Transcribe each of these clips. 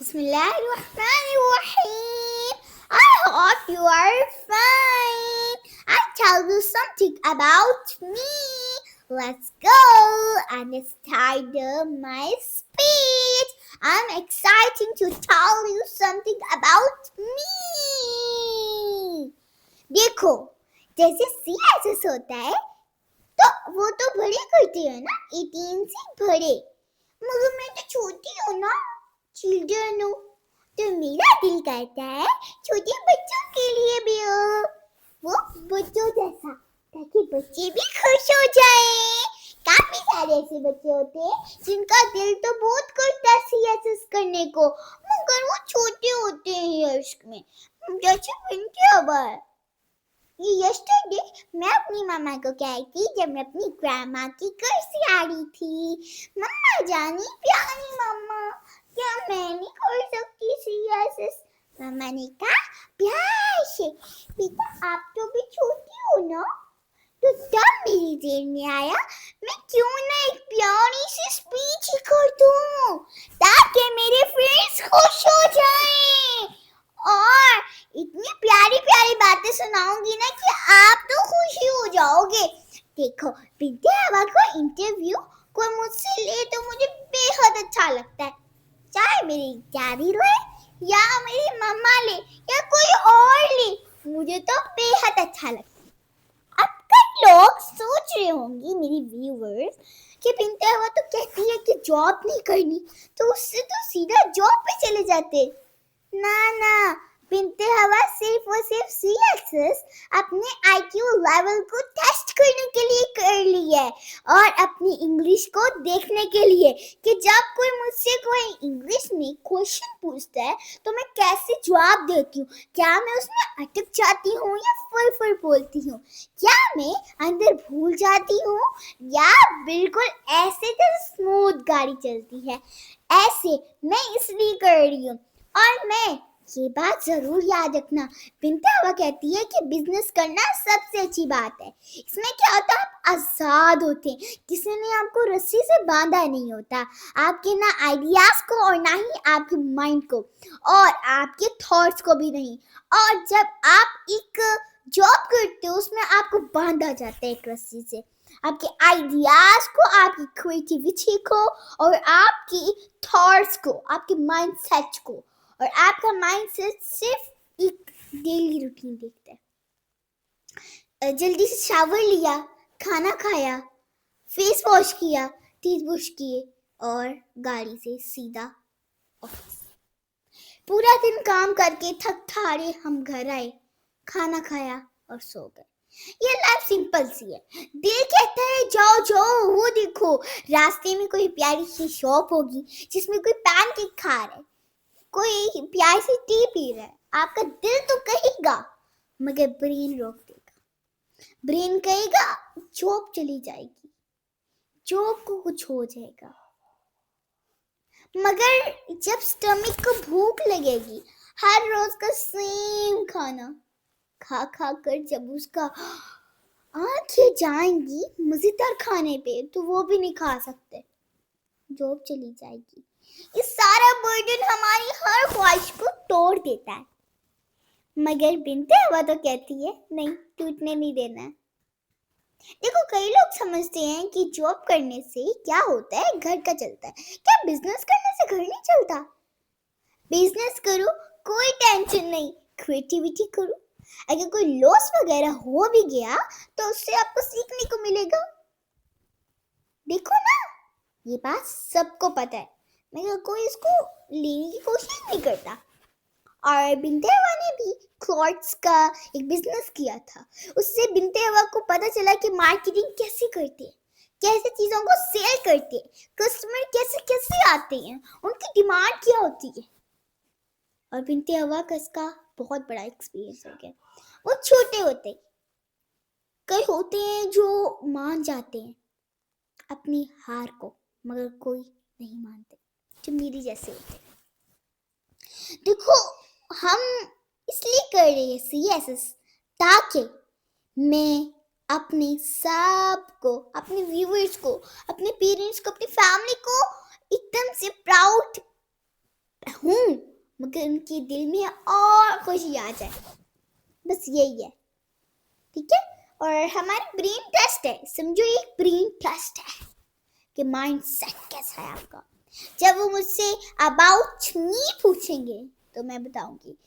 Bismillahirrahmanirrahim. I hope you are fine. I'll tell you something about me. Let's go and start my speech. I'm excited to tell you something about me. देखो, जैसे CSS होता है तो वो तो बड़े करते हैं ना, 18 से बड़े, मगर मैं तो छोटी हूँ ना, चिल्ड्रन हूँ, तो मेरा दिल करता है छोटे बच्चों के लिए भी हो, वो बच्चों जैसा, ताकि बच्चे भी खुश हो जाएं। काफी सारे ऐसे बच्चे होते हैं जिनका दिल तो बहुत करता है CSS करने को, मगर वो छोटे होते हैं यश्क में, जैसे बिनती आवाज़। यस्टरडे मैं अपनी मम्मा को कही थी जब मैं अपनी ग्रैंडमा के घर से आ रही थी, मम्मा जानी प्यारी मम्मा, क्या मैं नहीं कर सकती CSS? मम्मा ने कहा प्यार से, बेटा आप तो भी छोटी हो ना। तो तब मेरी जेल में आया मैं क्यों ना एक प्यारी सी स्पीच कर दूं ताकि मेरे फ्रेंड्स खुश हो जाएं, और इतनी प्यारी प्यारी बातें सुनाऊंगी ना कि आप तो खुश ही हो जाओगे। देखो, विद्या आवा को इंटरव्यू कोई मुझसे ले तो मुझे बेहद अच्छा लगता है, चाहे मेरी डैडी ले या मेरी मम्मा ले या कोई और ले, मुझे तो बेहद अच्छा लगता है। अब कई लोग सोच रहे होंगे मेरी व्यूअर्स कि बिनते हवा तो कहती है कि जॉब नहीं करनी, तो उससे तो सीधा जॉब पे चले जाते। ना ना, बिनते हवा सिर्फ और सिर्फ CSS अपने IQ लेवल को टेस्ट करने के लिए कर ली है, और अपनी इंग्लिश को देखने के लिए कि जब कोई मुझसे कोई इंग्लिश में क्वेश्चन पूछता है तो मैं कैसे जवाब देती हूँ, क्या मैं उसमें अटक जाती हूँ या फुल बोलती हूँ, क्या मैं अंदर भूल जाती हूँ या बिल्कुल ऐसे जैसे स्मूथ गाड़ी चलती है, ऐसे मैं इसलिए कर रही हूँ। और मैं ये बात जरूर याद रखना, बिनते हवा कहती है कि बिजनेस करना सबसे अच्छी बात है। इसमें क्या होता है, आप आजाद होते हैं, किसी ने आपको रस्सी से बांधा नहीं होता, आपके ना आइडियाज को और ना ही आपके माइंड को और आपके थॉट्स को भी नहीं। और जब आप एक जॉब करते हो उसमें आपको बांधा जाता है एक रस्सी से, आपके आइडियाज को, आपकी क्रिएटिविटी को और आपकी थॉट्स को, आपके माइंडसेट को, और आपका माइंडसेट सिर्फ एक डेली रूटीन देखता है। जल्दी से शावर लिया, खाना खाया, फेस वॉश किया, टीथ ब्रश किए और गाड़ी से सीधा ऑफिस। पूरा दिन काम करके थक हारे हम घर आए, खाना खाया और सो गए। ये लाइफ सिंपल सी है। दिल कहता है जाओ जाओ, वो देखो रास्ते में कोई प्यारी सी शॉप होगी जिसमें कोई पैनकेक खा रहा है, कोई प्यारी सी टी पी रहा है, आपका दिल तो कहेगा, मगर ब्रेन रोक देगा। ब्रेन कहेगा जॉब चली जाएगी, जॉब को कुछ हो जाएगा, मगर जब स्टमक को भूख लगेगी, हर रोज का सेम खाना खा खा कर जब उसका आंखें जाएंगी मजेदार खाने पे, तो वो भी नहीं खा सकते, जॉब चली जाएगी। इस सारा बर्डन हमारी हर ख्वाहिश को तोड़ देता है, मगर बिनते हवा तो कहती है नहीं, टूटने नहीं देना है। देखो, कई लोग समझते हैं कि जॉब करने से क्या होता है, घर का चलता है। क्या बिजनेस करने से घर नहीं चलता? बिजनेस करो, कोई टेंशन नहीं, क्रिएटिविटी करो, अगर कोई लॉस वगैरह हो भी गया तो उससे आपको सीखने को मिलेगा। देखो ना, ये बात सबको पता है, मगर कोई इसको लेने की कोशिश नहीं करता। और बिनते हवा ने भी क्लॉथ्स का एक बिजनेस किया था, उससे बिनते हवा को पता चला कि मार्केटिंग कैसे करते हैं, कैसे चीजों को सेल करते हैं, कस्टमर कैसे कैसे आते हैं, उनकी डिमांड क्या होती है। और बिनते हवा का इसका बहुत बड़ा एक्सपीरियंस हो गया। वो छोटे होते, कई होते हैं जो मान जाते हैं अपनी हार को, मगर कोई नहीं मानते, जो मेरी जैसे होते हैं। देखो, हम इसलिए कर रहे हैं CSS ताकि मैं अपने सबको, अपने व्यूअर्स को, अपने पेरेंट्स को, अपनी फैमिली को एकदम से प्राउड हूँ, मगर उनके दिल में और खुशी आ जाए, बस यही है। ठीक है। और हमारी ब्रेन टेस्ट है, समझो एक ब्रेन टेस्ट है कि माइंड सेट कैसा है आपका। जब वो मुझसे अबाउट मी पूछेंगे तो मैं बताऊंगी।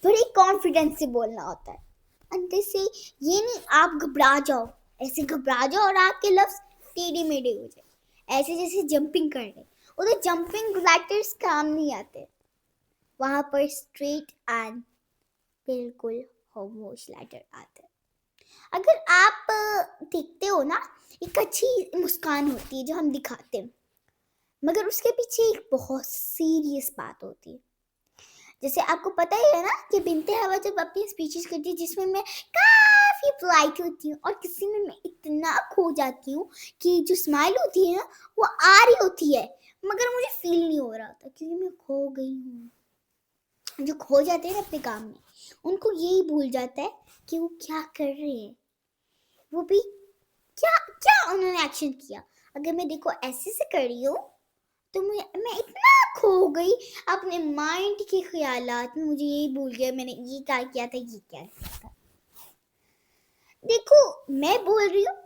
बड़े कॉन्फिडेंस से बोलना होता है अंदर से, ये नहीं आप घबरा जाओ, ऐसे घबरा जाओ और आपके लफ्ज टेढ़े मेढ़े हो जाए, ऐसे जैसे जंपिंग कर रहे। उधर जंपिंग लेटर्स काम नहीं आते, वहां पर स्ट्रेट एंड बिल्कुल खामोश लेटर आते हैं। अगर आप देखते हो ना, एक अच्छी मुस्कान होती है जो हम दिखाते हैं, मगर उसके पीछे एक बहुत सीरियस बात होती है। जैसे आपको पता ही है ना कि बिनते हवा जब अपनी स्पीचेस करती है जिसमें मैं काफी पोलाइट होती हूँ, और किसी में मैं इतना खो जाती हूँ कि जो स्माइल होती है ना वो आ रही होती है, मगर मुझे फील नहीं हो रहा था क्योंकि मैं खो गई हूँ। जो खो जाते हैं ना अपने काम में, उनको यही भूल जाता है कि वो क्या कर रहे हैं, वो भी क्या क्या उन्होंने एक्शन किया। अगर मैं देखो ऐसे से कर रही हूँ तो मैं इतना खो गई अपने माइंड के ख्यालात में, मुझे यही भूल गया मैंने ये क्या किया था, ये क्या किया था। देखो मैं बोल रही हूँ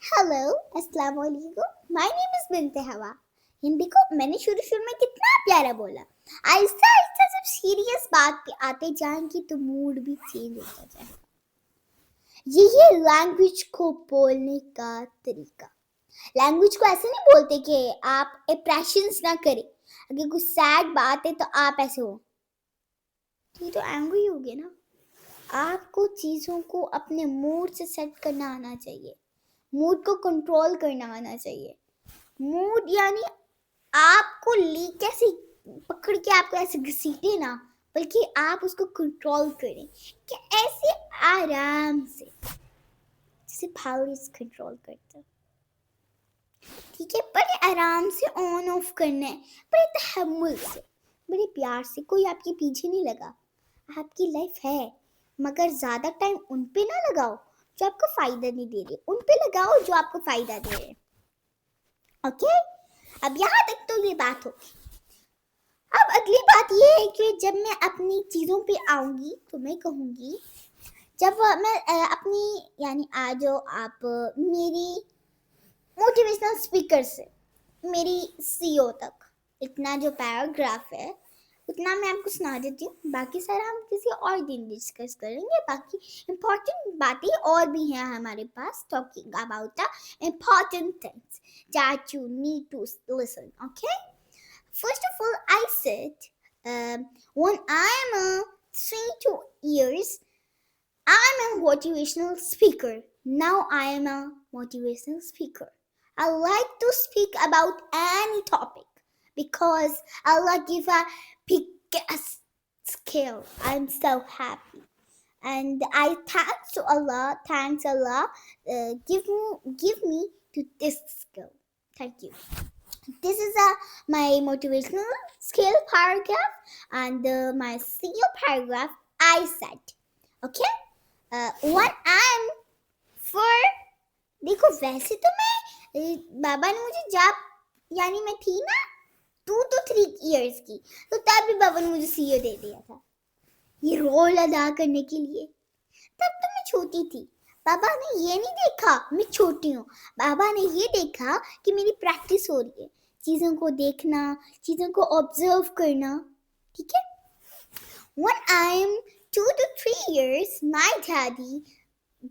हेलो अस्सलाम वालेकुम, माय नेम इज बिनते हवा। हिंदी को मैंने शुरू शुरू में कितना प्यारा बोला, आहिस्ता आहिस्ता जब सीरियस बात पे आते जाएंगे तो मूड भी चेंज होता जाएगा। ये लैंग्वेज को बोलने का तरीका। लैंग्वेज को ऐसे नहीं बोलते कि आप इंप्रेशंस ना करें। अगर कुछ सैड बात है तो आप ऐसे हो, ये तो एंग्री हो गए ना। आपको चीज़ों को अपने मूड से सेट करना आना चाहिए, मूड को कंट्रोल करना आना चाहिए। मूड यानी आपको ली कैसे पकड़ के आपको ऐसे घसीटे ना, बल्कि आप उसको कंट्रोल करें कि ऐसे आराम से, जैसे फाउरिस कंट्रोल करते हैं। ठीक है, बड़े आराम से ऑन ऑफ करना है, बड़े तहम्मुल से, बड़े प्यार से। कोई आपके पीछे नहीं लगा, आपकी लाइफ है, मगर ज़्यादा टाइम उन पे ना लगाओ जो आपको फ़ायदा नहीं दे रहे, उन पे लगाओ जो आपको फ़ायदा दे रहे। ओके, अब यहाँ तक तो ये बात होगी। अब अगली बात ये है कि जब मैं अपनी चीज़ों पे आऊँगी तो मैं कहूँगी, जब मैं अपनी यानी आज आप मेरी मोटिवेशनल स्पीकर से मेरी सीईओ तक इतना जो पैराग्राफ है उतना मैं आपको सुना देती हूँ, बाकी सारा हम किसी और दिन डिस्कस करेंगे। बाकी इम्पोर्टेंट बातें और भी हैं हमारे पास, talking about the important things that you need to listen. Okay, first of all I said when I'm 3 2 years I'm a motivational speaker. Now I am a motivational speaker. I like to speak about any topic because Allah give a biggest skill. I'm so happy. And I thanks Allah, give me to this skill. Thank you. This is my motivational skill paragraph and my CEO paragraph I said. Okay? What I'm for, देखो वैसे तो मैं बाबा ने मुझे जब यानी मैं थी ना 2 to 3 years की, तो तब भी बाबा ने मुझे सीईओ दे दिया था ये रोल अदा करने के लिए। तब तो मैं छोटी थी, बाबा ने ये नहीं देखा मैं छोटी हूँ, बाबा ने ये देखा कि मेरी प्रैक्टिस हो रही है, चीज़ों को देखना, चीज़ों को ऑब्जर्व करना। ठीक है। When I'm 2 to 3 years, my daddy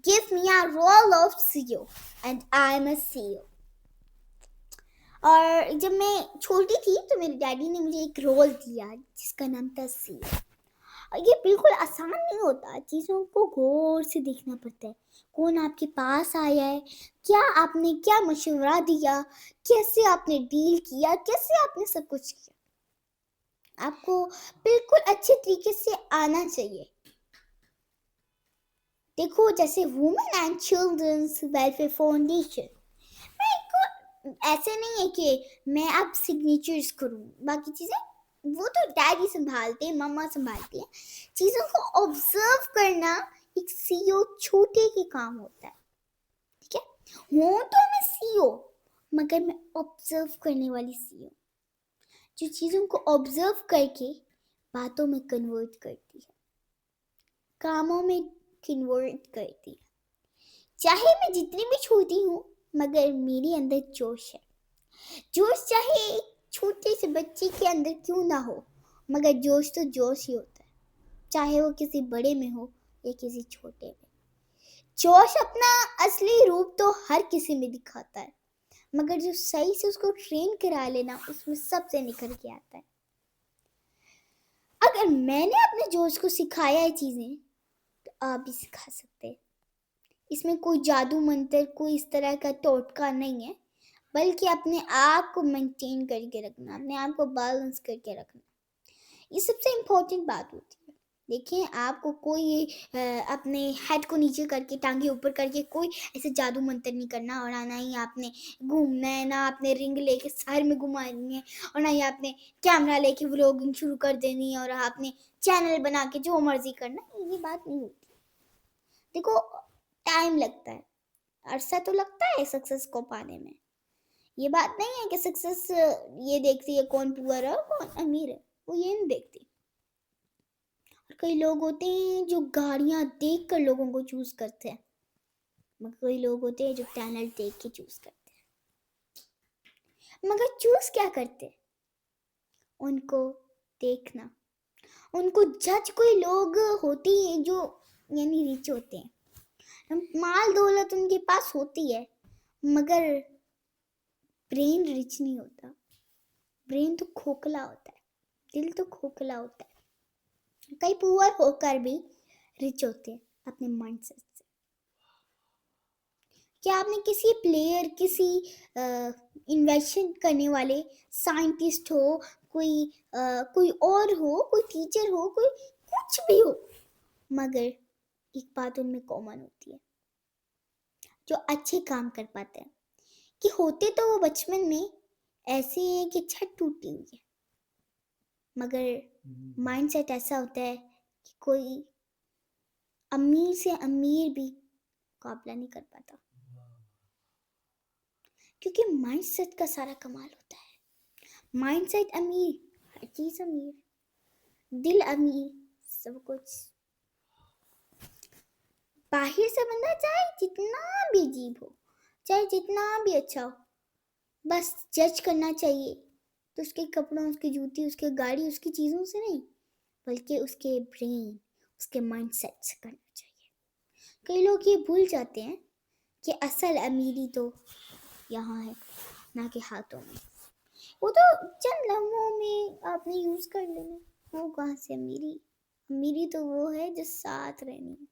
gave me a role of CEO and I'm a CEO. और जब मैं छोटी थी तो मेरे डैडी ने मुझे एक रोल दिया जिसका नाम था CEO। ये बिल्कुल आसान नहीं होता, चीज़ों को गौर से देखना पड़ता है, कौन आपके पास आया है, क्या आपने क्या मशवरा दिया, कैसे आपने डील किया, कैसे आपने सब कुछ किया, आपको बिल्कुल अच्छे तरीके से आना चाहिए। देखो जैसे women and childrens welfare foundation, ऐसे नहीं है कि मैं अब सिग्नेचर्स करूँ, बाकी चीज़ें वो तो डैडी संभालते हैं, मम्मा संभालती है। चीज़ों को ऑब्जर्व करना एक सीईओ छोटे के काम होता है। ठीक है, हूँ तो मैं सीईओ, मगर मैं ऑब्जर्व करने वाली सीईओ, जो चीज़ों को ऑब्जर्व करके बातों में कन्वर्ट करती है, कामों में कन्वर्ट करती है। चाहे मैं जितनी भी छोटी हूँ, मगर मेरे अंदर जोश है। जोश चाहे एक छोटे से बच्चे के अंदर क्यों ना हो, मगर जोश तो जोश ही होता है, चाहे वो किसी बड़े में हो या किसी छोटे में। जोश अपना असली रूप तो हर किसी में दिखाता है, मगर जो सही से उसको ट्रेन करा लेना, उसमें सबसे निखर के आता है। अगर मैंने अपने जोश को सिखाया है चीजें, तो आप भी सिखा सकते हैं। इसमें कोई जादू मंत्र, कोई इस तरह का टोटका नहीं है, बल्कि अपने आप को मेंटेन करके रखना, अपने आप को बैलेंस करके रखना, ये सबसे इम्पोर्टेंट बात होती है। देखिए, आपको कोई अपने हेड को नीचे करके, टांगे ऊपर करके कोई ऐसे जादू मंत्र नहीं करना, और ना ही आपने घूमना है, ना आपने रिंग लेके शहर में घुमानी है, और ना ही आपने कैमरा लेके व्लॉगिंग शुरू कर देनी है, और आपने चैनल बना के जो मर्जी करना, ये बात नहीं होती। देखो, टाइम लगता है, अरसा तो लगता है सक्सेस को पाने में। ये बात नहीं है कि सक्सेस ये देखती है कौन पुअर है कौन अमीर है, वो ये नहीं देखती। कई लोग होते हैं जो गाड़ियां देख कर लोगों को चूज करते हैं, मगर कई लोग होते हैं जो टैलेंट देख के चूज करते हैं। मगर चूज क्या करते हैं? उनको देखना, उनको जज कोई लोग होते हैं जो यानी रिच होते हैं, माल दौलत उनके पास होती है, मगर ब्रेन रिच नहीं होता। ब्रेन तो खोखला होता है, दिल तो खोखला होता है। कई पुअर होकर भी रिच होते हैं अपने माइंडसेट से। क्या आपने किसी प्लेयर, किसी इन्वेंशन करने वाले साइंटिस्ट हो, कोई और हो, कोई टीचर हो, कोई कुछ भी हो, मगर एक बात उनमें कॉमन होती है, जो अच्छे काम कर पाते हैं, कि होते तो वो बचपन में ऐसे है कि छत टूटी हुई है, मगर माइंडसेट ऐसा होता है कि कोई अमीर से अमीर भी मुकाबला नहीं कर पाता, क्योंकि माइंडसेट का सारा कमाल होता है। माइंडसेट अमीर, हर चीज अमीर, दिल अमीर, सब कुछ। बाहर से बंदा चाहे जितना भी अजीब हो, चाहे जितना भी अच्छा हो, बस जज करना चाहिए तो उसके कपड़ों, उसकी जूती, उसकी गाड़ी, उसकी चीज़ों से नहीं, बल्कि उसके ब्रेन, उसके माइंडसेट से करना चाहिए। कई लोग ये भूल जाते हैं कि असल अमीरी तो यहाँ है, ना कि हाथों में। वो तो चंद लम्हों में आपने यूज कर लेना, वो कहाँ से अमीरी? अमीरी तो वो है जो साथ रहनी है,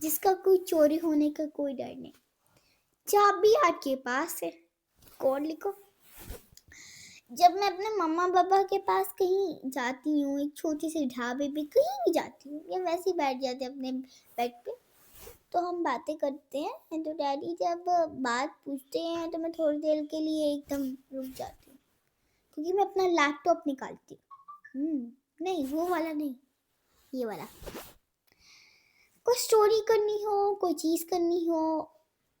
जिसका कोई चोरी होने का कोई डर नहीं। चाबी आपके पास है, कोड लिखो। जब मैं अपने मम्मा पापा के पास कहीं जाती हूँ, एक छोटी सी ढाबे पे कहीं भी जाती हूँ, या वैसे ही बैठ जाते अपने बेड पे, तो हम बातें करते हैं, तो डैडी जब बात पूछते हैं तो मैं थोड़ी देर के लिए एकदम रुक जाती हूँ, क्योंकि मैं अपना लैपटॉप निकालती हूँ। नहीं, वो वाला नहीं, ये वाला। कोई स्टोरी करनी हो, कोई चीज़ करनी हो,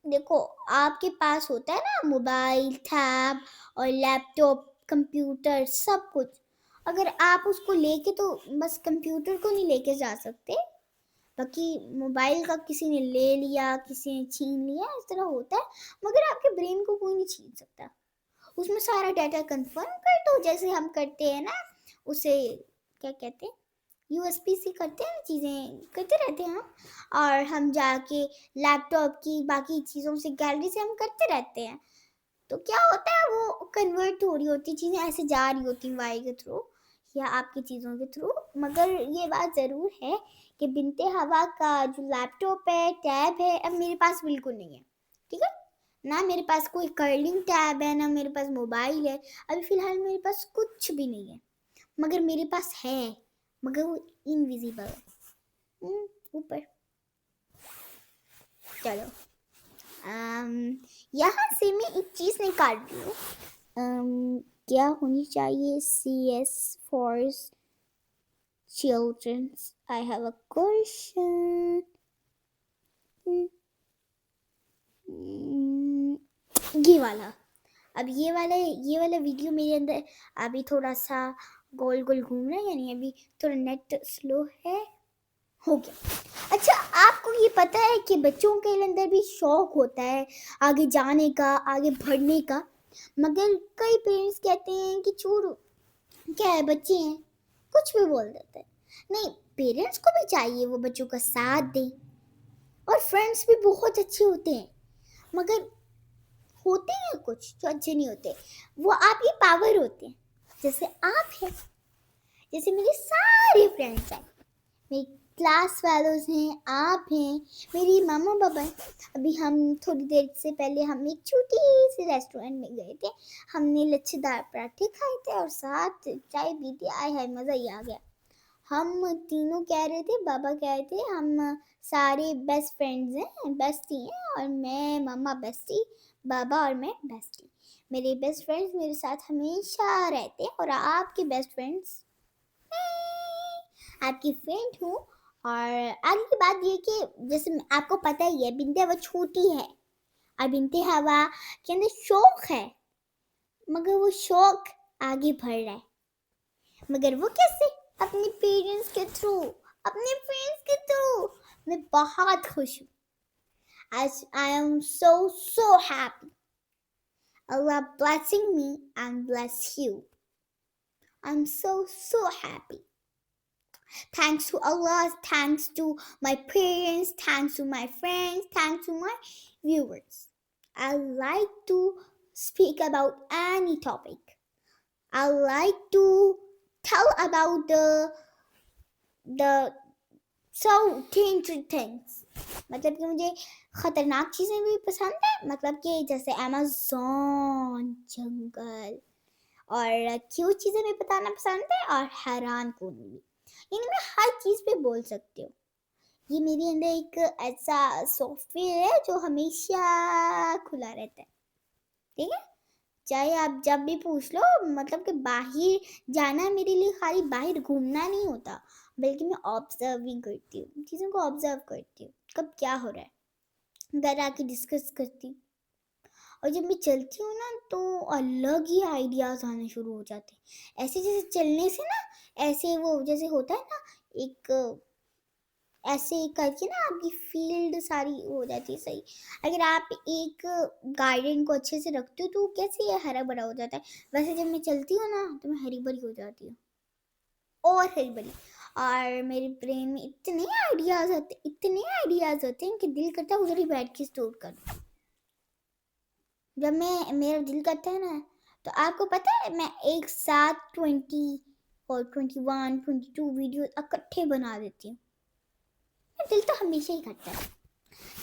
देखो आपके पास होता है ना मोबाइल, टैब और लैपटॉप, कंप्यूटर, सब कुछ। अगर आप उसको लेके, तो बस कंप्यूटर को नहीं लेके जा सकते, बाकी मोबाइल का किसी ने ले लिया, किसी ने छीन लिया, इस तरह होता है, मगर आपके ब्रेन को कोई नहीं छीन सकता। उसमें सारा डाटा कंफर्म कर दो, जैसे हम करते हैं ना, उसे क्या कहते हैं, यूएसबी से करते हैं, चीज़ें करते रहते हैं हम, और हम जाके लैपटॉप की बाकी चीज़ों से, गैलरी से हम करते रहते हैं, तो क्या होता है, वो कन्वर्ट हो रही होती, चीज़ें ऐसे जा रही होती वाई के थ्रू या आपकी चीज़ों के थ्रू। मगर ये बात ज़रूर है कि बिनते हवा का जो लैपटॉप है, टैब है, अब मेरे पास बिल्कुल नहीं है, ठीक है ना, मेरे पास कोई कर्लिंग टैब है, ना मेरे पास मोबाइल है, अभी फ़िलहाल मेरे पास कुछ भी नहीं है, मगर मेरे पास है, मगर वो इनविजिबल है ऊपर। चलो, यहाँ से मैं एक चीज़ निकाल रही हूँ, क्या होनी चाहिए? CS for children. I have a question. ये वाला, अब ये वाला वीडियो मेरे अंदर अभी थोड़ा सा गोल गोल घूम रहा है, यानी अभी थोड़ा नेट स्लो है, हो गया। अच्छा, आपको ये पता है कि बच्चों के अंदर भी शौक होता है आगे जाने का, आगे बढ़ने का, मगर कई पेरेंट्स कहते हैं कि छोड़ो, क्या है, बच्चे हैं, कुछ भी बोल देते हैं। नहीं, पेरेंट्स को भी चाहिए वो बच्चों का साथ दें, और फ्रेंड्स भी बहुत अच्छे होते हैं, मगर होते हैं कुछ जो अच्छे नहीं होते, वो आपकी पावर होते हैं। जैसे आप हैं, जैसे मेरे सारे फ्रेंड्स हैं, मेरी क्लास फेलोज हैं, आप हैं, मेरी मामा पापा हैं। अभी हम थोड़ी देर से पहले हम एक छोटी सी रेस्टोरेंट में गए थे, हमने लच्छेदार पराठे खाए थे और साथ चाय पी थी, आय हाय मज़ा ही आ गया। हम तीनों कह रहे थे, बाबा कह रहे थे हम सारे बेस्ट फ्रेंड्स हैं, बेस्टी हैं, और मैं मामा बेस्टी, बाबा और मैं बेस्टी। मेरे बेस्ट फ्रेंड्स मेरे साथ हमेशा रहते हैं, और आपके बेस्ट फ्रेंड्स, आपकी फ्रेंड हूँ। और आगे की बात ये कि जैसे आपको पता ही है, बिनते हवा छोटी है और बिनते हवा के अंदर शौक है, मगर वो शौक आगे बढ़ रहा है, मगर वो कैसे? अपने पेरेंट्स के थ्रू, अपने फ्रेंड्स के थ्रू। मैं बहुत खुश हूँ। I am so happy. Allah blessing me and bless you. I'm so happy. Thanks to Allah, thanks to my parents, thanks to my friends, thanks to my viewers. I like to speak about any topic. I like to tell about the so dangerous things. मतलब कि मुझे खतरनाक चीज़ें भी पसंद है, मतलब कि जैसे अमेज़न जंगल, और क्यूट चीज़ें भी बताना पसंद है, और हैरान कौन भी, यानी मैं हर चीज़ पे बोल सकती हूँ। ये मेरे अंदर एक ऐसा सॉफ्टवेयर है जो हमेशा खुला रहता है, ठीक है? चाहे आप जब भी पूछ लो, मतलब कि बाहर जाना मेरे लिए खाली बाहर घूमना नहीं होता, बल्कि मैं ऑब्जर्विंग करती हूँ, चीज़ों को ऑब्जर्व करती हूँ, कब क्या हो रहा है, घर आके डिस्कस करती हूँ। और जब मैं चलती हूँ ना, तो अलग ही आइडियाज़ आने शुरू हो जाते हैं। ऐसे जैसे चलने से ना, ऐसे वो जैसे होता है ना, एक ऐसे करके ना आपकी फील्ड सारी हो जाती है सही। अगर आप एक गार्डन को अच्छे से रखते हो, तो कैसे ये हरा भरा हो जाता है, वैसे जब मैं चलती हूँ ना, तो मैं हरी भरी हो जाती हूँ, और हरी भरी। और मेरे ब्रेन में इतने आइडियाज़ होते हैं कि दिल करता है उधर ही बैठ के स्टोर कर। जब मेरा दिल करता है ना, तो आपको पता है मैं एक साथ 20 और 21, 22 वीडियो इकट्ठे बना देती हूँ। दिल तो हमेशा ही करता है,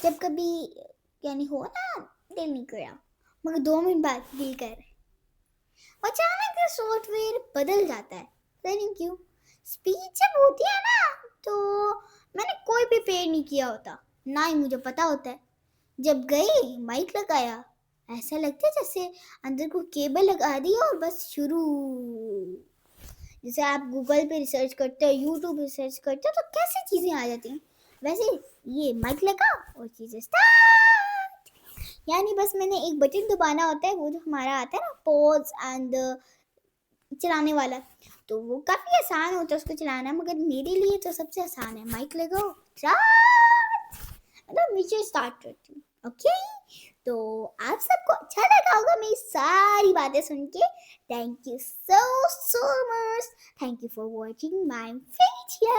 जब कभी यानी हो ना दिल नहीं करा, मगर 2 मिनट बाद दिल कर, अचानक से सॉफ्टवेयर बदल जाता है, पता नहीं क्यों। स्पीच जब होती है ना, तो मैंने कोई प्रिपेयर नहीं किया होता, ना ही मुझे पता होता है। जब गई माइक लगाया, ऐसा लगता है जैसे अंदर को केबल लगा दी और बस शुरू। जैसे आप गूगल पे रिसर्च करते हो, यूट्यूब पे रिसर्च करते हो, तो कैसी चीज़ें आ जाती हैं, वैसे ये माइक लगा और चीज़ें स्टार्ट। यानी बस मैंने एक बटन दबाना होता है, वो जो हमारा आता है ना पॉज एंड चलाने वाला, तो वो काफ़ी आसान होता है उसको चलाना, मगर मेरे लिए तो सबसे आसान है माइक लगाओ स्टार्ट, मतलब नीचे स्टार्ट करती हूँ। ओके, तो आप सबको अच्छा लगा होगा मेरी सारी बातें सुन के। Thank you so much, thank you for watching my video.